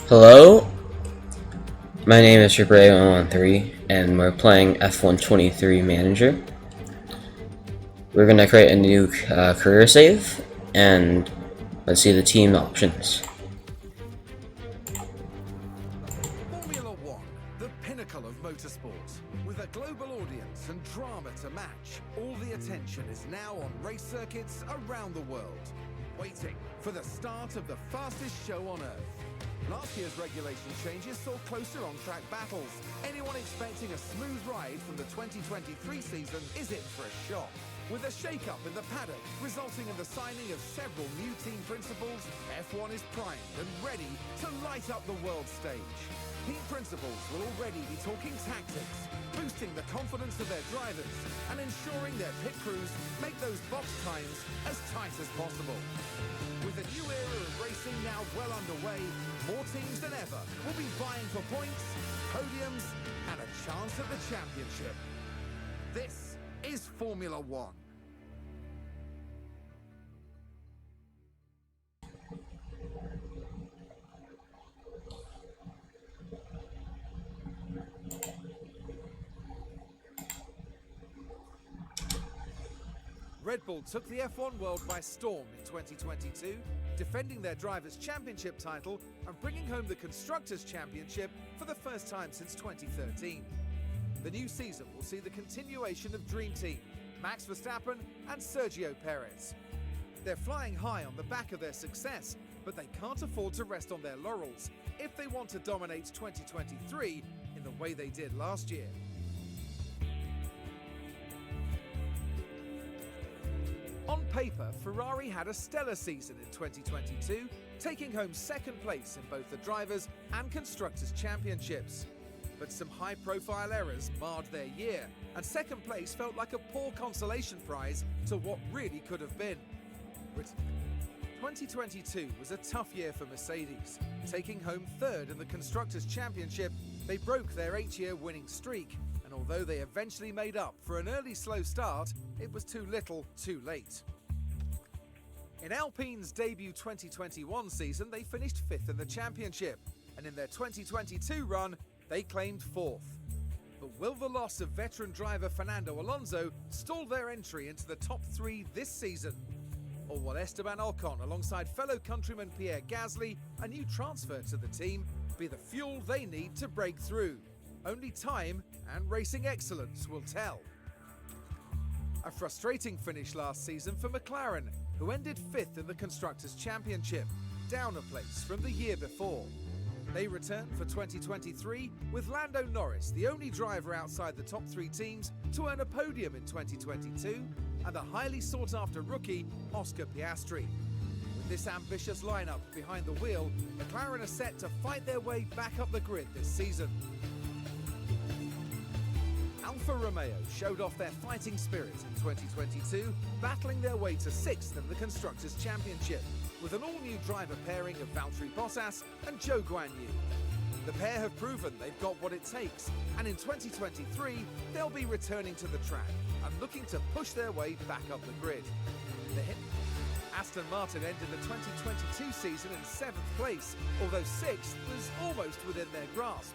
Hello, my name is Ray113, and we're playing F123 Manager. We're going to create a new career save, and let's see the team options. Formula One, the pinnacle of motorsport. With a global audience and drama to match, all the attention is now on race circuits around the world, waiting for the start of the fastest show on Earth. Last year's regulation changes saw closer on-track battles. Anyone expecting a smooth ride from the 2023 season is in for a shock. With a shake-up in the paddock resulting in the signing of several new team principals, F1 is primed and ready to light up the world stage. Team principals will already be talking tactics, boosting the confidence of their drivers and ensuring their pit crews make those box times as tight as possible. With a new era of racing now well underway, more teams than ever will be vying for points, podiums, and a chance at the championship. This is Formula One. Red Bull took the F1 world by storm in 2022, defending their Drivers' Championship title and bringing home the Constructors' Championship for the first time since 2013. The new season will see the continuation of Dream Team, Max Verstappen and Sergio Perez. They're flying high on the back of their success, but they can't afford to rest on their laurels if they want to dominate 2023 in the way they did last year. On paper, Ferrari had a stellar season in 2022, taking home second place in both the Drivers' and Constructors' Championships. But some high-profile errors marred their year, and second place felt like a poor consolation prize to what really could have been. 2022 was a tough year for Mercedes. Taking home third in the Constructors' Championship, they broke their 8-year winning streak, and although they eventually made up for an early slow start, it was too little, too late. In Alpine's debut 2021 season, they finished 5th in the championship, and in their 2022 run, they claimed 4th. But will the loss of veteran driver Fernando Alonso stall their entry into the top 3 this season? Or will Esteban Ocon, alongside fellow countryman Pierre Gasly, a new transfer to the team, be the fuel they need to break through? Only time and racing excellence will tell. A frustrating finish last season for McLaren, who ended 5th in the Constructors' Championship, down a place from the year before. They return for 2023 with Lando Norris, the only driver outside the top 3 teams to earn a podium in 2022, and the highly sought-after rookie, Oscar Piastri. With this ambitious lineup behind the wheel, McLaren are set to fight their way back up the grid this season. Alfa Romeo showed off their fighting spirit in 2022, battling their way to 6th in the Constructors' Championship, with an all-new driver pairing of Valtteri Bottas and Zhou Guanyu. The pair have proven they've got what it takes, and in 2023, they'll be returning to the track and looking to push their way back up the grid. Aston Martin ended the 2022 season in 7th place, although 6th was almost within their grasp.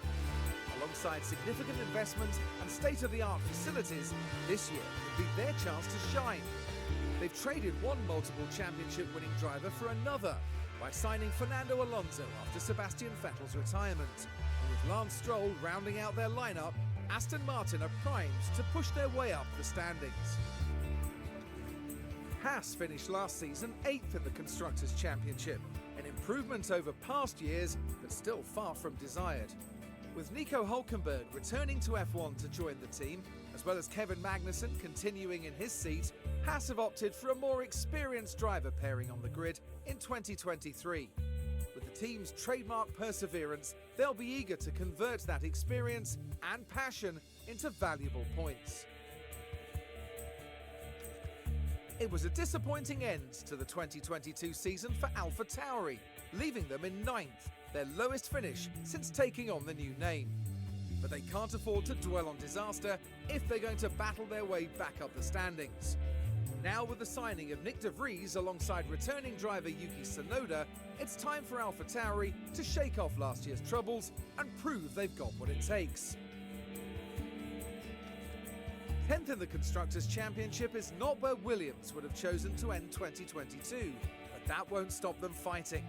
Alongside significant investment and state-of-the-art facilities, this year will be their chance to shine. They've traded one multiple championship-winning driver for another by signing Fernando Alonso after Sebastian Vettel's retirement. And with Lance Stroll rounding out their lineup, Aston Martin are primed to push their way up the standings. Haas finished last season 8th in the Constructors' Championship, an improvement over past years, but still far from desired. With Nico Hülkenberg returning to F1 to join the team, as well as Kevin Magnussen continuing in his seat, Haas have opted for a more experienced driver pairing on the grid in 2023. With the team's trademark perseverance, they'll be eager to convert that experience and passion into valuable points. It was a disappointing end to the 2022 season for AlphaTauri, leaving them in 9th, their lowest finish since taking on the new name. But they can't afford to dwell on disaster if they're going to battle their way back up the standings. Now with the signing of Nick de Vries alongside returning driver Yuki Tsunoda, it's time for AlphaTauri to shake off last year's troubles and prove they've got what it takes. 10th in the Constructors' Championship is not where Williams would have chosen to end 2022, but that won't stop them fighting.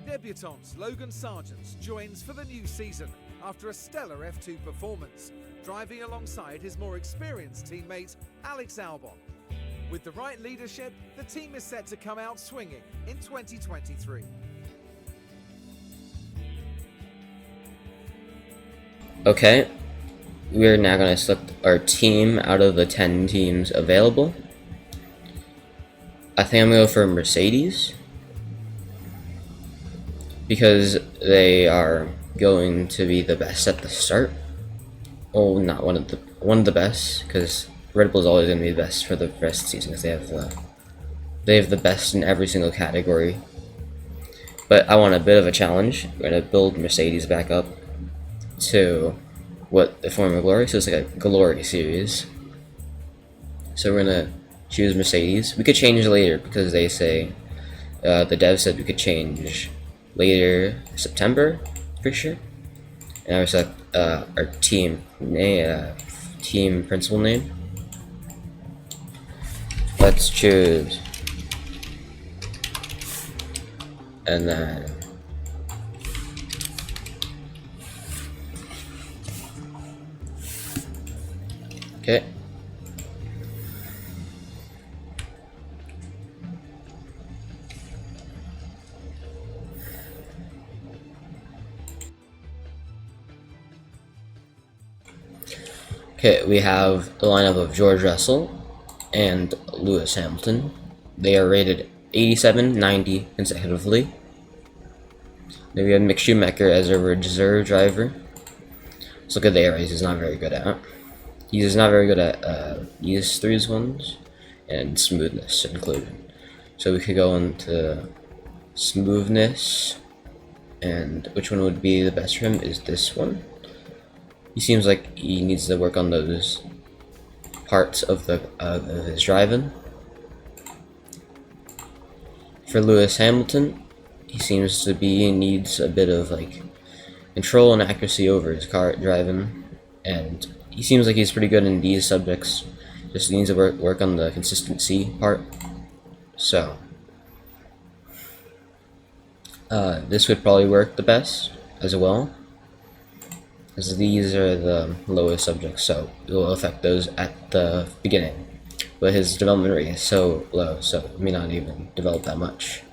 Debutants Logan Sargent joins for the new season after a stellar F2 performance, driving alongside his more experienced teammate Alex Albon. With the right leadership, the team is set to come out swinging in 2023. Okay, we're now going to select our team out of the 10 teams available. I think I'm going to go for Mercedes, because they are going to be the best at the start. Oh, not one of the best, because Red Bull is always going to be the best for the rest of the season, because they have the best in every single category. But I want a bit of a challenge. We're going to build Mercedes back up to what the former glory, so it's like a glory series. So we're going to choose Mercedes. We could change later, because they say the dev said we could change later September for sure. And I select our team principal name. Let's choose, and then okay. Okay, we have the lineup of George Russell and Lewis Hamilton. They are rated 87, 90 consecutively. Then we have Mick Schumacher as a reserve driver. Let's look at the areas he's not very good at. He's not very good at these three ones, and smoothness included. So we could go into smoothness, and which one would be the best for him is this one. He seems like he needs to work on those parts of his driving. For Lewis Hamilton, he seems to needs a bit of like control and accuracy over his car driving, and he seems like he's pretty good in these subjects. Just needs to work on the consistency part. So this would probably work the best as well, as these are the lowest subjects, so it will affect those at the beginning. But his development rate is so low, so it may not even develop that much.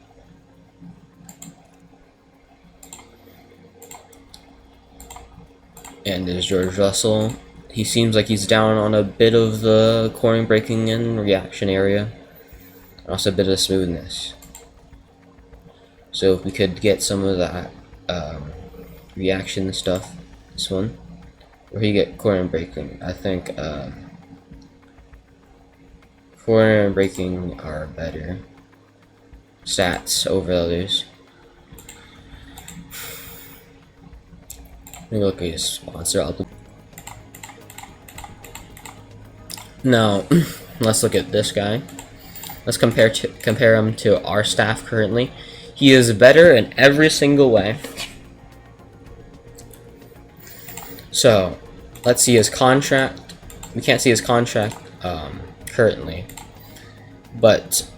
And there's George Russell. He seems like he's down on a bit of the corner braking and reaction area, and also a bit of smoothness. So if we could get some of that reaction stuff, this one, where you get corner braking, I think corner and braking are better stats over others. Let me look at his sponsor. Now, let's look at this guy. Let's compare him to our staff currently. He is better in every single way. So, let's see his contract. We can't see his contract currently, but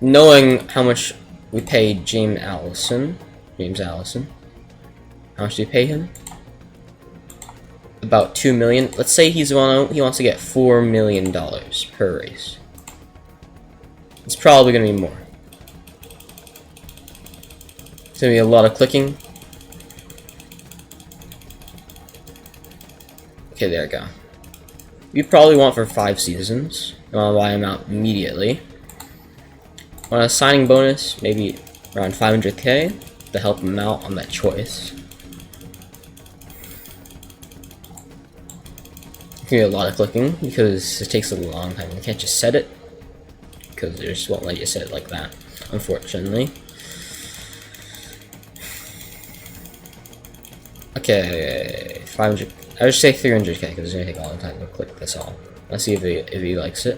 knowing how much we paid James Allison, how much do we pay him? About $2 million. Let's say he wants to get $4 million per race. It's probably gonna be more. It's gonna be a lot of clicking. Okay, there we go. We probably want for 5 seasons. I want to buy him out immediately. On a signing bonus, maybe around 500k to help him out on that choice. It's gonna be a lot of clicking because it takes a long time. You can't just set it, because they just won't let you set it like that, unfortunately. Okay, 500. I would say 300k because it's gonna take a long time to click this all. Let's see if he likes it.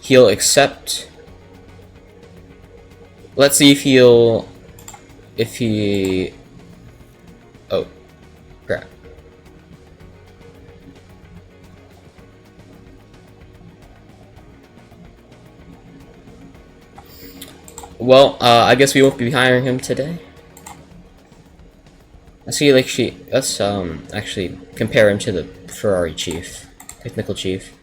he'll accept. Let's see if he'll. If he. Oh, crap. Well, I guess we won't be hiring him today. Let's see, let's actually compare him to the Ferrari chief, technical chief.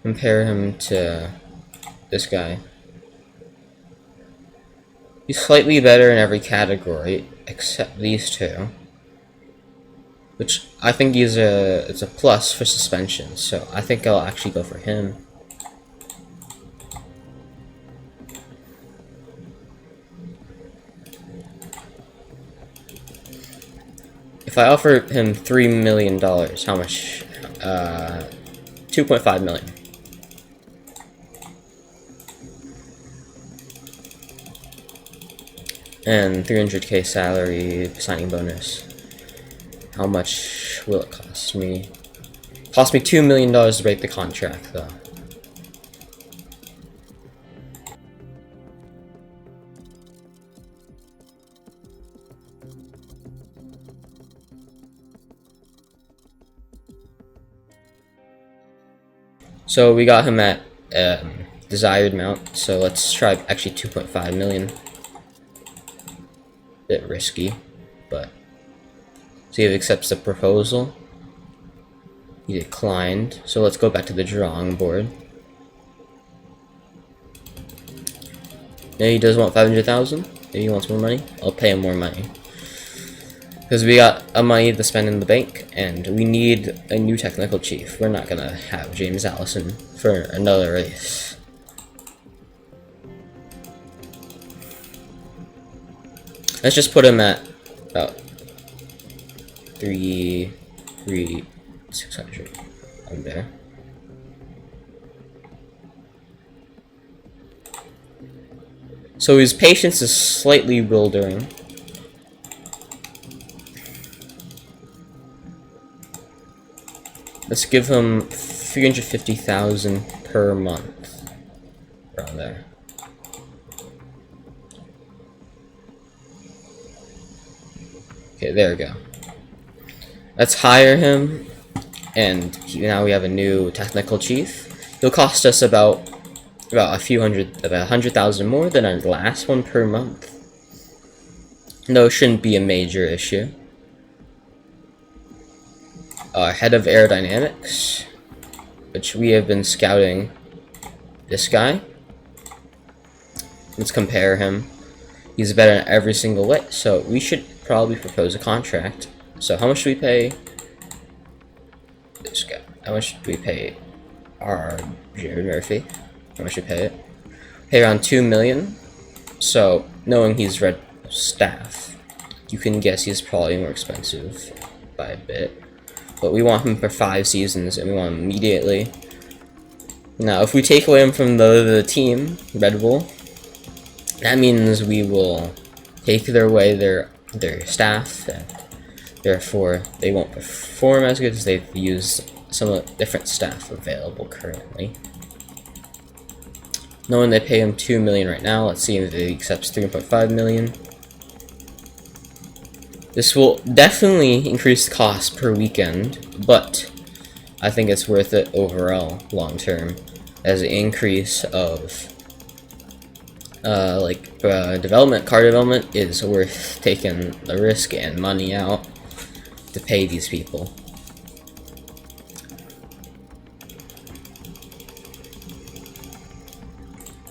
Compare him to this guy. He's slightly better in every category except these two, which I think it's a plus for suspension. So I think I'll actually go for him. If I offer him $3 million, how much? 2.5 million. And 300k salary, signing bonus. How much will it cost me? Cost me $2 million to break the contract, though. So we got him at desired amount. So let's try actually 2.5 million. Bit risky, but see if he accepts the proposal. He declined. So let's go back to the drawing board. Maybe he does want 500,000. Maybe he wants more money. I'll pay him more money. Because we got money to spend in the bank, and we need a new technical chief. We're not gonna have James Allison for another race. Let's just put him at about 600 on there. So his patience is slightly bewildering. Let's give him 350,000 per month, around there. Okay, there we go. Let's hire him, and now we have a new technical chief. He'll cost us about 100,000 more than our last one per month. No, it shouldn't be a major issue. Head of aerodynamics, which we have been scouting this guy. Let's compare him. He's better in every single way, so we should probably propose a contract. So how much do we pay this guy? How much do we pay our Jared Murphy? How much do we pay it? Pay around 2 million. So knowing he's red staff, you can guess he's probably more expensive by a bit. But we want him for 5 seasons, and we want him immediately. Now, if we take away him from the team, Red Bull, that means we will take away their staff, and therefore they won't perform as good as they've used some of the different staff available currently. Knowing they pay him 2 million right now, let's see if he accepts 3.5 million. This will definitely increase cost per weekend, but I think it's worth it overall, long term, as an increase of development. Car development is worth taking the risk and money out to pay these people.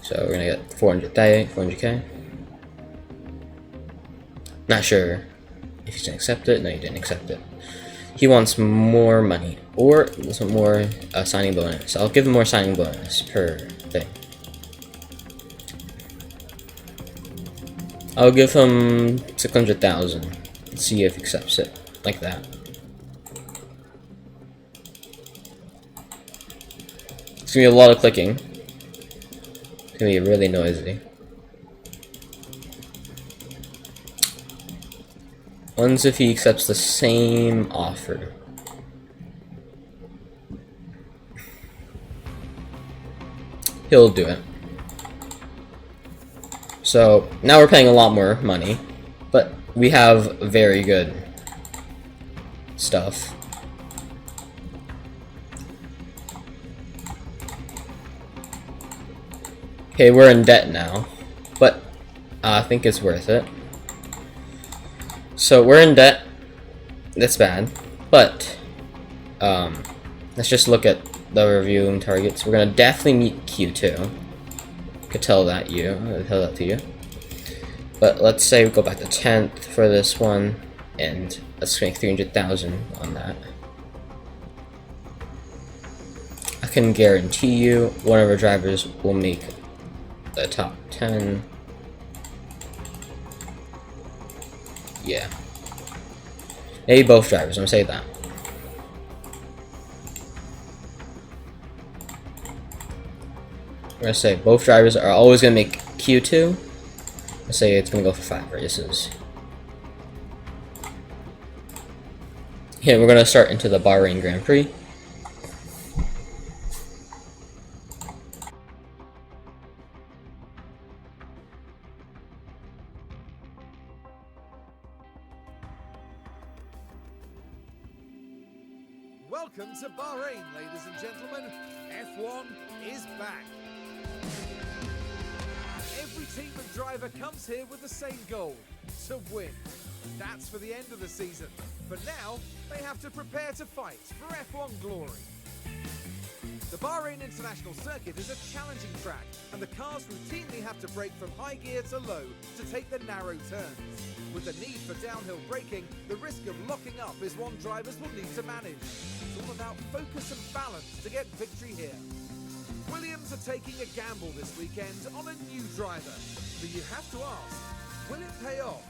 So we're gonna get 400k. Not sure if he's gonna accept it. No, he didn't accept it. He wants more money, or some more signing bonus. I'll give him more signing bonus per thing. I'll give him 600,000. Let's see if he accepts it like that. It's gonna be a lot of clicking. It's gonna be really noisy. Once if he accepts the same offer. he'll do it. So now we're paying a lot more money, but we have very good stuff. Okay, we're in debt now, but I think it's worth it. So we're in debt. That's bad, but let's just look at the reviewing targets. We're gonna definitely meet Q2. Could tell that to you. But let's say we go back to 10th for this one, and let's make 300,000 on that. I can guarantee you one of our drivers will make the top 10. Yeah. Maybe both drivers, I'm gonna say that. I'm gonna say both drivers are always gonna make Q2. Let's say it's gonna go for 5 races. Yeah, we're gonna start into the Bahrain Grand Prix. Welcome to Bahrain, ladies and gentlemen. F1 is back. Every team and driver comes here with the same goal, to win. That's for the end of the season. But now, they have to prepare to fight for F1 glory. The Bahrain International Circuit is a challenging track, and the cars routinely have to brake from high gear to low to take the narrow turns. With the need for downhill braking, the risk of locking up is one drivers will need to manage. It's all about focus and balance to get victory here. Williams are taking a gamble this weekend on a new driver. But you have to ask, will it pay off?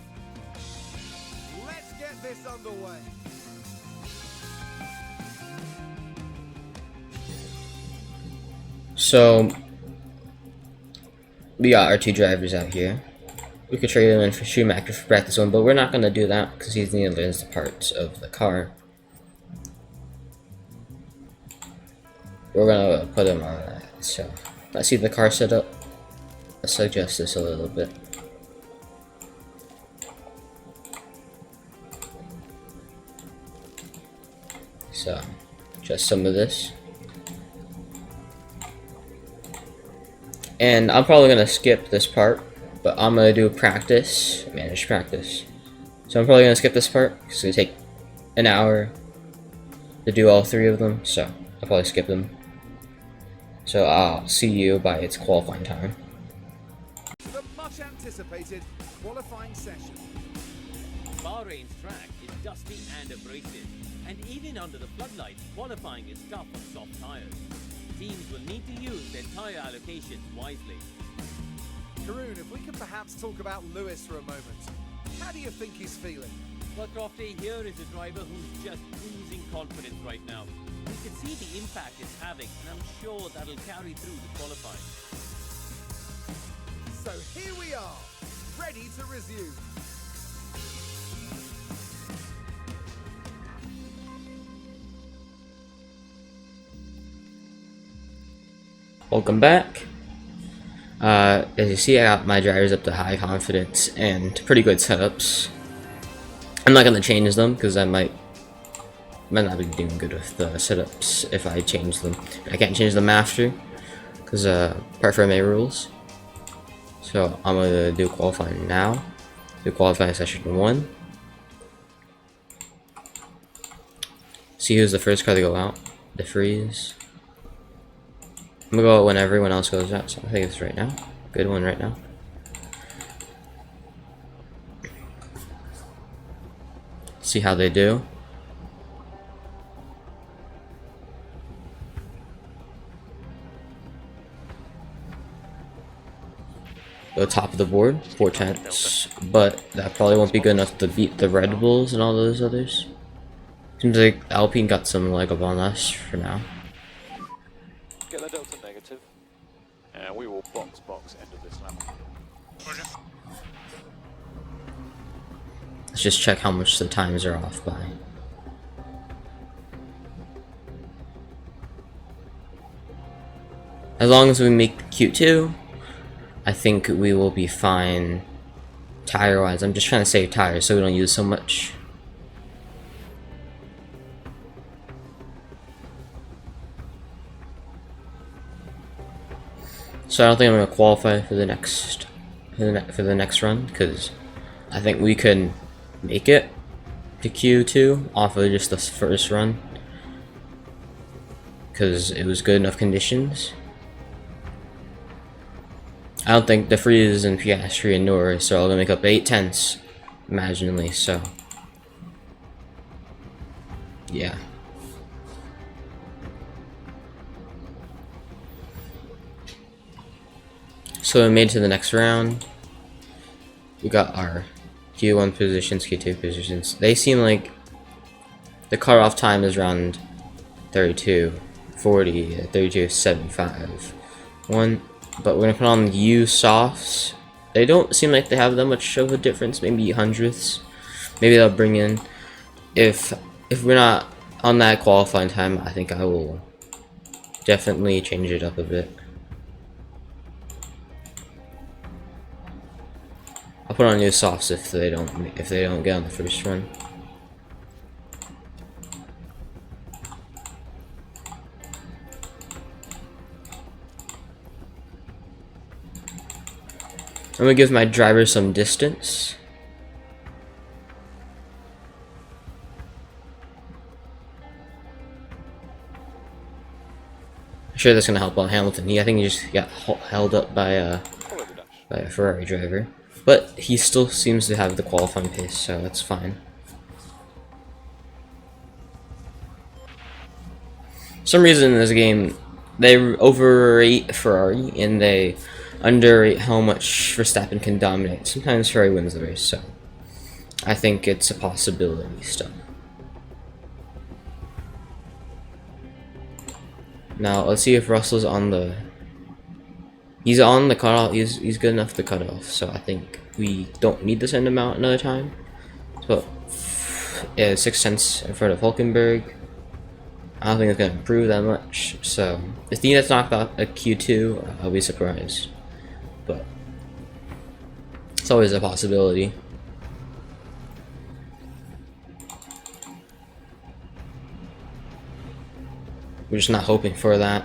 Let's get this underway. So we got our 2 drivers out here. We could trade him in for Schumacher for practice one, but we're not gonna do that because he's need to learn the parts of the car. We're gonna put him on that. So let's see the car setup. Let's adjust this a little bit. So just some of this. And I'm probably gonna skip this part, but I'm gonna do practice, manage practice. So I'm probably gonna skip this part because it's gonna take an hour to do all 3 of them. So I'll probably skip them. So I'll see you by its qualifying time. The much anticipated qualifying session. Bahrain's track is dusty and abrasive, and even under the floodlights, qualifying is tough on soft tires. Teams will need to use their tire allocations wisely. Karun, if we could perhaps talk about Lewis for a moment. How do you think he's feeling? Well, Crofty, here is a driver who's just oozing confidence right now. You can see the impact it's having, and I'm sure that'll carry through the qualifying. So here we are, ready to resume. Welcome back. As you see, I got my drivers up to high confidence and pretty good setups. I'm not gonna change them because I might not be doing good with the setups if I change them. I can't change them after because part for my rules. So I'm gonna do qualifying now. Do qualifying session 1. See who's the first car to go out. The freeze. I'm gonna go out when everyone else goes out, so I think it's right now. Good one right now. See how they do. Go top of the board, 4/10, but that probably won't be good enough to beat the Red Bulls and all those others. Seems like Alpine got some leg up on us for now. Get the delta negative, and we will box end of this lap. Roger. Let's just check how much the times are off by. As long as we make Q2, I think we will be fine tire-wise. I'm just trying to save tires so we don't use so much. So I don't think I'm gonna qualify for the next run, because I think we could make it to Q2 off of just the first run, because it was good enough conditions. I don't think the Freeze and Piastri and Norris are all gonna make up 8/10 imaginally, so yeah. So we made it to the next round. We got our Q1 positions, Q2 positions. They seem like the cutoff time is around 32:40, 32:75. But we're gonna put on U softs. They don't seem like they have that much of a difference. Maybe hundredths. Maybe they'll bring in. If we're not on that qualifying time, I think I will definitely change it up a bit. I'll put on new softs if they don't get on the first run. I'm gonna give my driver some distance. I'm sure that's gonna help out Hamilton. I think he just got held up by a Ferrari driver. But he still seems to have the qualifying pace, so that's fine. For some reason in this game, they overrate Ferrari and they underrate how much Verstappen can dominate. Sometimes Ferrari wins the race, so I think it's a possibility still. Now let's see if Russell's on the. He's on the cutoff. He's good enough to cut off. So I think we don't need to send him out another time. So yeah, 6/10 in front of Hulkenberg. I don't think it's gonna improve that much. So if he gets knocked out at Q2, I'll be surprised. But it's always a possibility. We're just not hoping for that.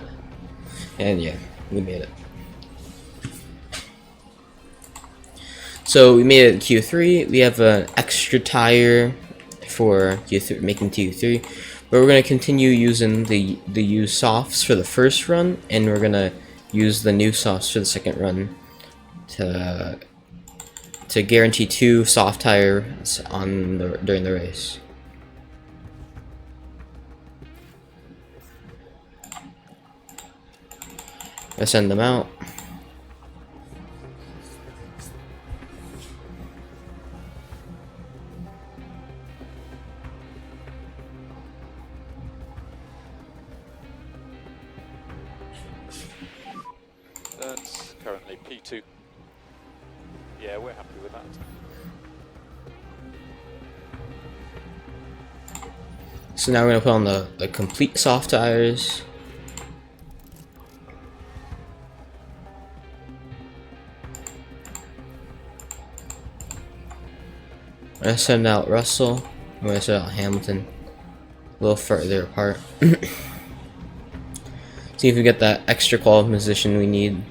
And yeah, we made it. So we made it Q3. We have an extra tire for Q3, making Q3, but we're gonna continue using the used softs for the first run, and we're gonna use the new softs for the second run to guarantee 2 soft tires during the race. Let's send them out. That's currently P2. Yeah, we're happy with that. So now we're gonna put on the complete soft tires. I'm gonna send out Russell. I'm gonna send out Hamilton a little further apart. See if we get that extra quality position we need.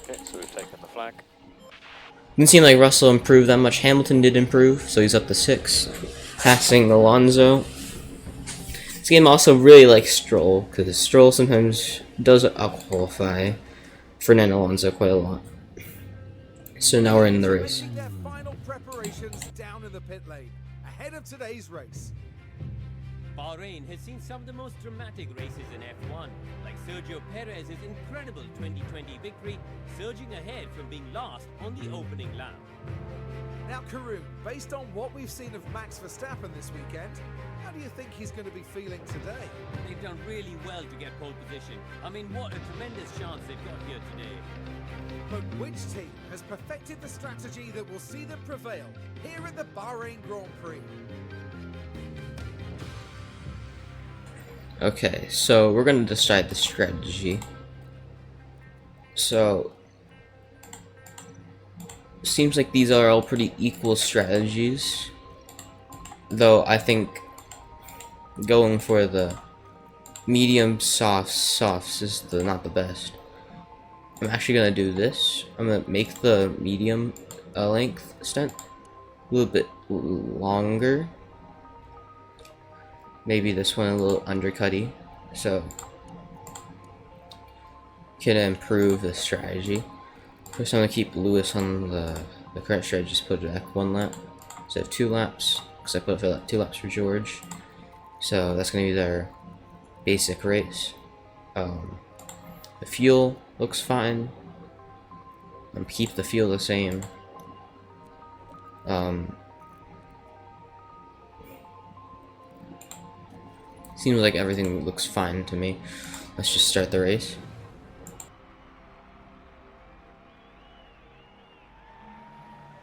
Okay, so we've taken the flag. Didn't seem like Russell improved that much. Hamilton did improve, so he's up to 6, passing Alonso. This game also really likes Stroll, because Stroll sometimes does out-qualify Fernando Alonso quite a lot. So now we're in the race. Making their final preparations down in the pit lane ahead of today's race. Bahrain has seen some of the most dramatic races in F1, like Sergio Perez's incredible 2020 victory, surging ahead from being last on the opening lap. Now, Karun, based on what we've seen of Max Verstappen this weekend, how do you think he's going to be feeling today? They've done really well to get pole position. I mean, what a tremendous chance they've got here today. But which team has perfected the strategy that will see them prevail here at the Bahrain Grand Prix? Okay, so we're gonna decide the strategy. So seems like these are all pretty equal strategies, though I think going for the medium softs is not the best. I'm actually gonna do this. I'm gonna make the medium length stent a little bit longer. Maybe this one a little undercutty, so can improve the strategy. First, I'm gonna keep Lewis on the current strategy. Just put it back 1 lap instead of 2 laps, because I put it 2 laps for George. So that's gonna be their basic race. The fuel looks fine. Keep the fuel the same. Seems like everything looks fine to me. Let's just start the race.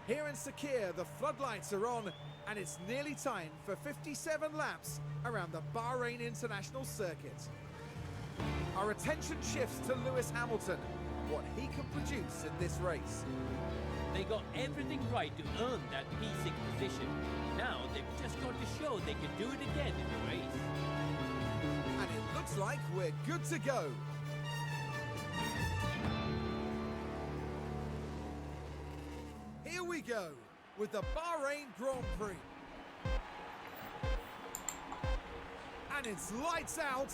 Here in Sakir, the floodlights are on, and it's nearly time for 57 laps around the Bahrain International Circuit. Our attention shifts to Lewis Hamilton, what he can produce in this race. They got everything right to earn that P6 position. Now they've just got to show they can do it again in the race. And it looks like we're good to go. Here we go with the Bahrain Grand Prix. And it's lights out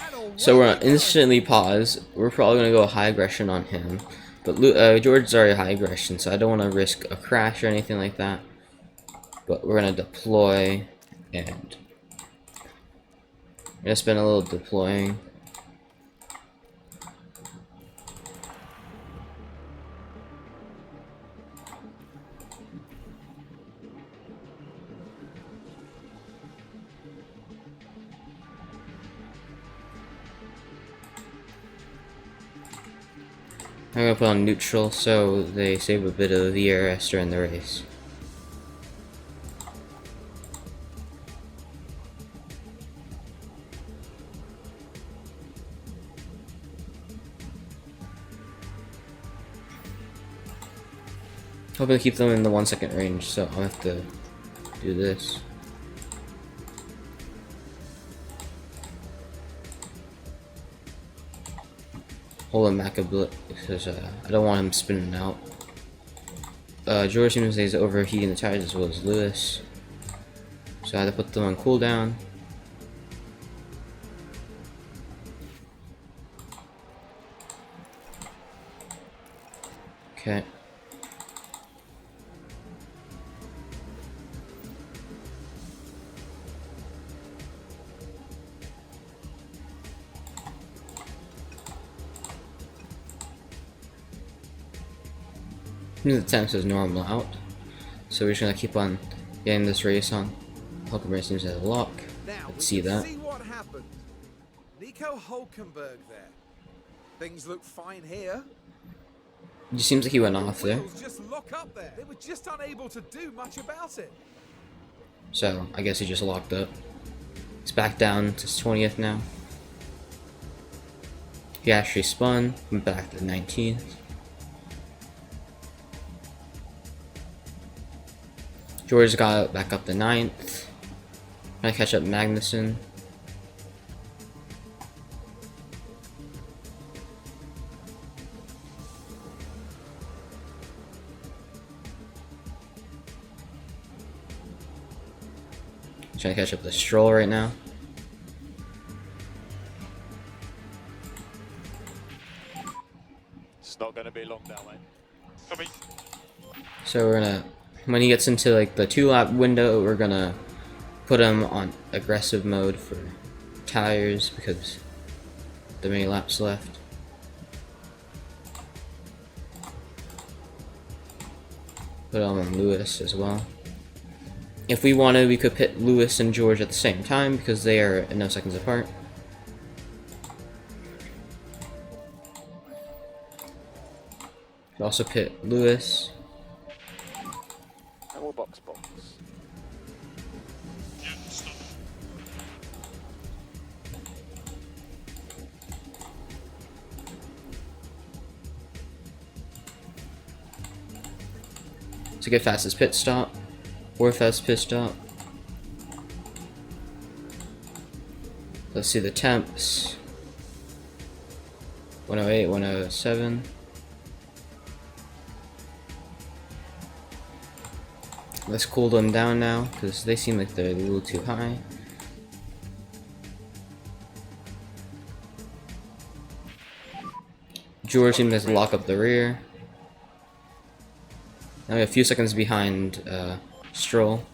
and away. So we're gonna we go. instantly pause. We're probably gonna go high aggression on him, but George's already high aggression, so I don't want to risk a crash or anything like that. But we're gonna deploy, and I'm gonna spend a little deploying. I'm gonna put on neutral so they save a bit of VRS during the race. Hoping to keep them in the 1 second range, so I'll have to do this. Hold him back a bit because I don't want him spinning out. George seems like he's overheating the tires as well as Lewis, so I had to put them on cooldown. Okay. The time says normal out, so we're just gonna keep on getting this race on. Hulkenberg seems to have a lock. Now Let's we see can that. see what happened. Nico Hulkenberg there. Things look fine here. It seems like he went off there, Wheels just lock up there. They were just unable to do much about it. so I guess he just locked up. It's back down to 20th now. He actually spun, went back to 19th. George got back up to 9th. Trying to catch up Magnussen. Trying to catch up the Stroll right now. It's not going to be long now, mate. Coming. So we're gonna, when he gets into like the 2-lap window, we're gonna put him on aggressive mode for tires because there are many laps left. Put on Lewis as well. If we wanted, we could pit Lewis and George at the same time because they are no seconds apart. Could also pit Lewis. And we'll box. To get fastest pit stop or fast pit stop. Let's see the temps. 108, 107. Let's cool them down now because they seem like they're a little too high. George seems to lock up the rear. Now we're a few seconds behind Stroll.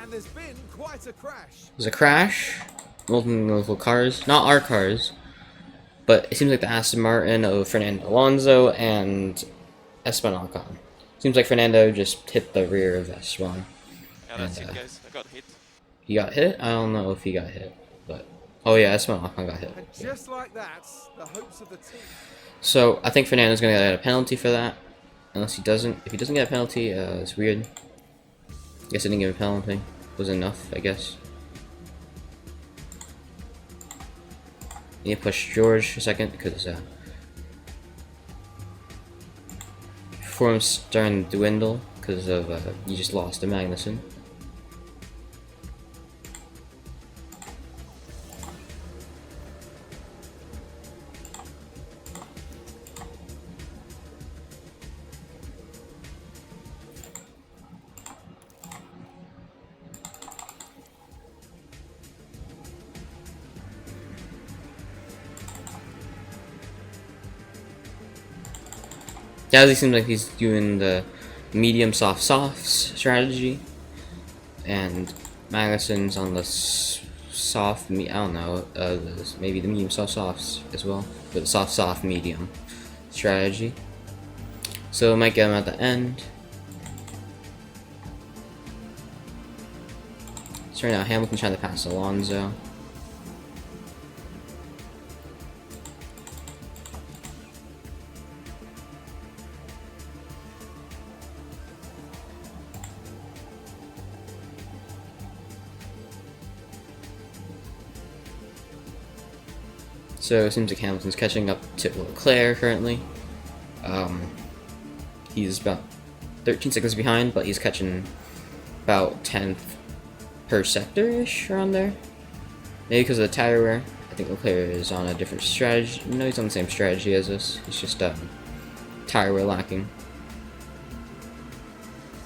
And there's been quite a crash. There's a crash. Multiple cars. Not our cars. But it seems like the Aston Martin of Fernando Alonso and Esteban Ocon. Seems like Fernando just hit the rear of Esteban. Yeah, that's it, guys. I got hit. He got hit? I don't know if he got hit. But oh yeah, Esteban Ocon got hit. And just like that, the hopes of the team. So I think Fernando's gonna get a penalty for that. Unless he doesn't. If he doesn't get a penalty, it's weird. Guess I didn't give a penalty. Was enough, I guess. Need to push George a second because form's starting to dwindle because of you just lost to Magnussen. Gasly seems like he's doing the medium soft softs strategy, and Magnussen's on the soft I don't know, maybe the medium soft softs as well, but the soft medium strategy. So it might get him at the end. So right now Hamilton's trying to pass Alonso. So it seems like Hamilton's catching up to Leclerc currently. He's about 13 seconds behind, but he's catching about 10th per sector-ish around there. Maybe because of the tire wear. I think Leclerc is on a different strategy. No, he's on the same strategy as us. He's just tire wear lacking.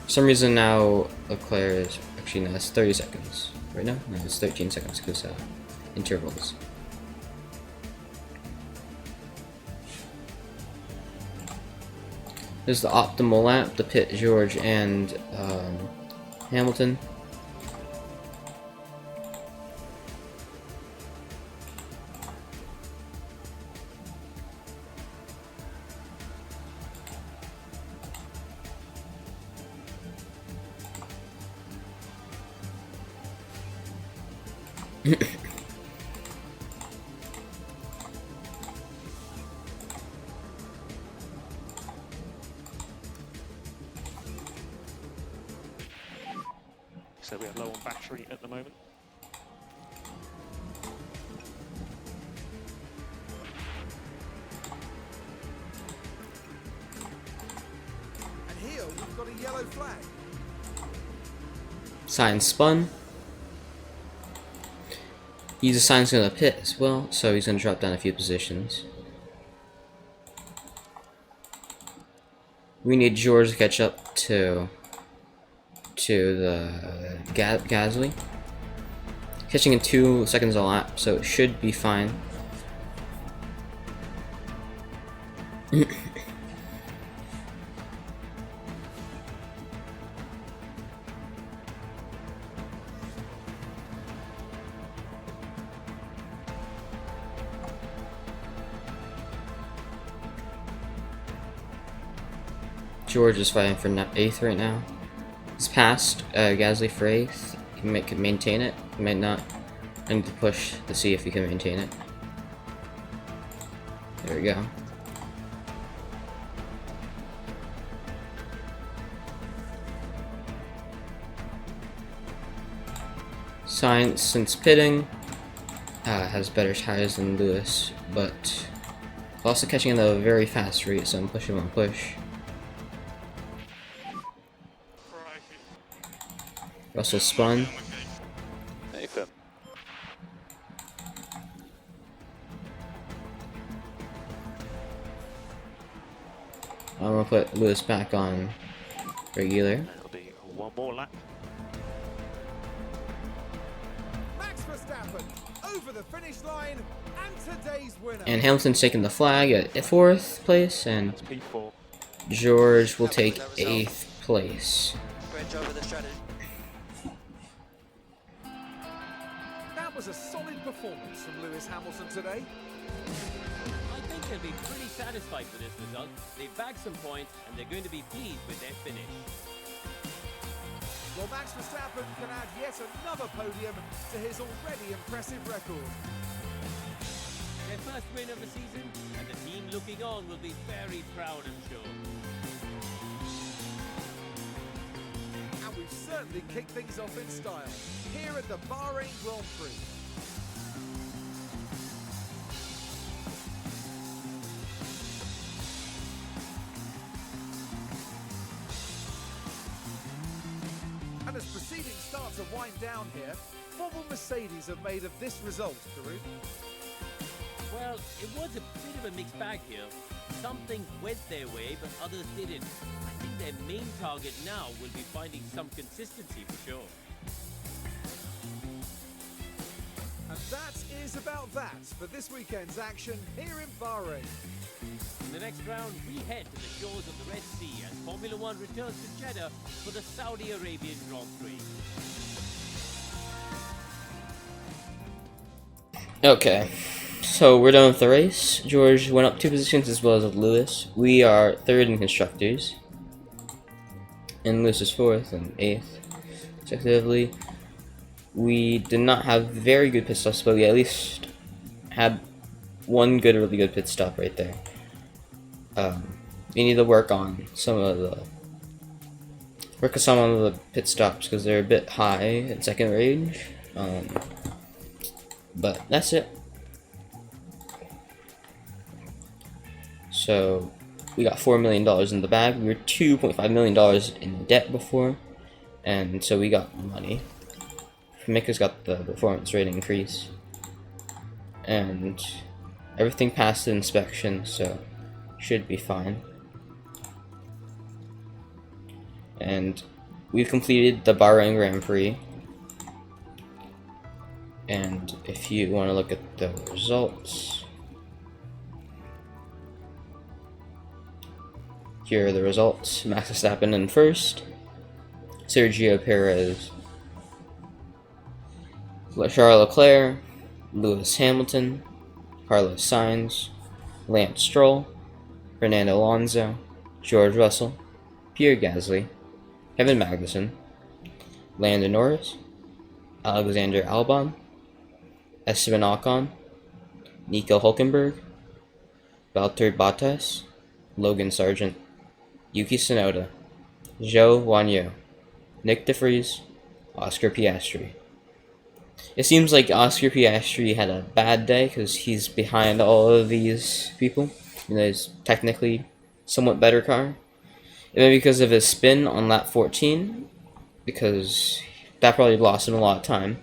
For some reason now Leclerc is actually no, it's 30 seconds. Right now? No, it's 13 seconds because intervals. This is the optimal lap to pit George and Hamilton. So we are low on battery at the moment. And here we've got a yellow flag. Sainz spun. He's a Sainz gonna pit as well, so he's gonna drop down a few positions. We need George to catch up to the Gasly. Catching in 2 seconds a lap, so it should be fine. George is fighting for 8th right now. He's past Gasly for 8th. He could maintain it. He might not. I need to push to see if he can maintain it. There we go. Science, since pitting, has better tires than Lewis, but also catching in a very fast rate, so I'm pushing on push. Russell spun. Nathan. I'm gonna put Lewis back on regular. It'll be one more lap. Max Verstappen over the finish line and today's winner. And Hamilton's taking the flag at 4th place, and That's P4. George will take 8th place. Great job with the strategy. That was a solid performance from Lewis Hamilton today. I think they'll be pretty satisfied with this result. They bagged some points and they're going to be pleased with their finish. Well, Max Verstappen can add yet another podium to his already impressive record. Their first win of the season, and the team looking on will be very proud, I'm sure. And we've certainly kicked things off in style here at the Bahrain Grand Prix. And as proceedings start to wind down here, what will Mercedes have made of this result, Karun? Well, it was a bit of a mixed bag here. Some things went their way, but others didn't. I think their main target now will be finding some consistency for sure. And that is about that for this weekend's action here in Bahrain. In the next round, we head to the shores of the Red Sea as Formula One returns to Jeddah for the Saudi Arabian Grand Prix. Okay, so we're done with the race. George went up 2 positions as well as Lewis. We are 3rd in constructors, and Lewis is 4th and 8th, respectively. We did not have very good pit stops, but we at least had one really good pit stop right there. We need to work on some of the pit stops because they're a bit high in second range. But that's it. So we got $4 million in the bag. We were $2.5 million in debt before, and so we got money. Mika's got the performance rate increase, and everything passed the inspection, so should be fine. And we've completed the Bahrain Grand Prix. And if you want to look at the results, here are the results. Max Verstappen in 1st, Sergio Perez, Charles Leclerc, Lewis Hamilton, Carlos Sainz, Lance Stroll, Fernando Alonso, George Russell, Pierre Gasly, Kevin Magnussen, Lando Norris, Alexander Albon, Esteban Ocon, Nico Hulkenberg, Valtteri Bottas, Logan Sargent, Yuki Tsunoda, Zhou Guanyu, Nick DeVries, Oscar Piastri. It seems like Oscar Piastri had a bad day because he's behind all of these people. You know, he's technically somewhat better car. It may be because of his spin on lap 14, because that probably lost him a lot of time.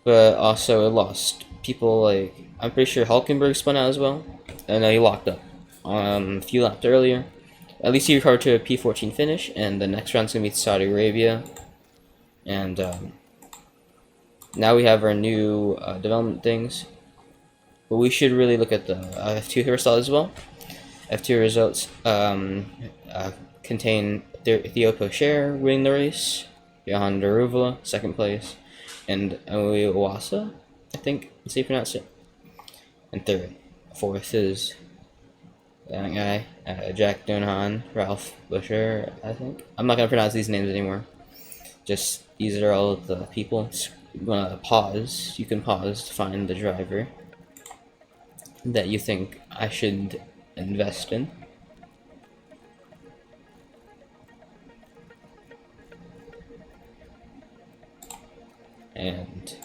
But also it lost people like, I'm pretty sure Hulkenberg spun out as well. And he locked up a few laps earlier. At least he recovered to a P14 finish, and the next round's going to be Saudi Arabia. And now we have our new development things. But we should really look at the F2 result as well. F2 results contain Theo Pocher winning the race, Johan Daruvala 2nd place, and Oiwasa, I think that's how you pronounce it, and 3rd. 4th is that guy, Jack Dunahan, Ralph Busher, I think. I'm not gonna pronounce these names anymore. Just these are all of the people. You wanna pause? You can pause to find the driver that you think I should invest in. And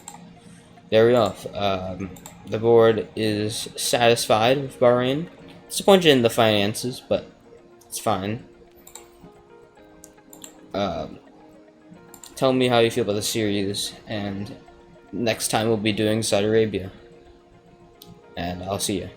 there we go. The board is satisfied with Bahrain. Disappointed in the finances, but it's fine. Tell me how you feel about the series, and next time we'll be doing Saudi Arabia. And I'll see you.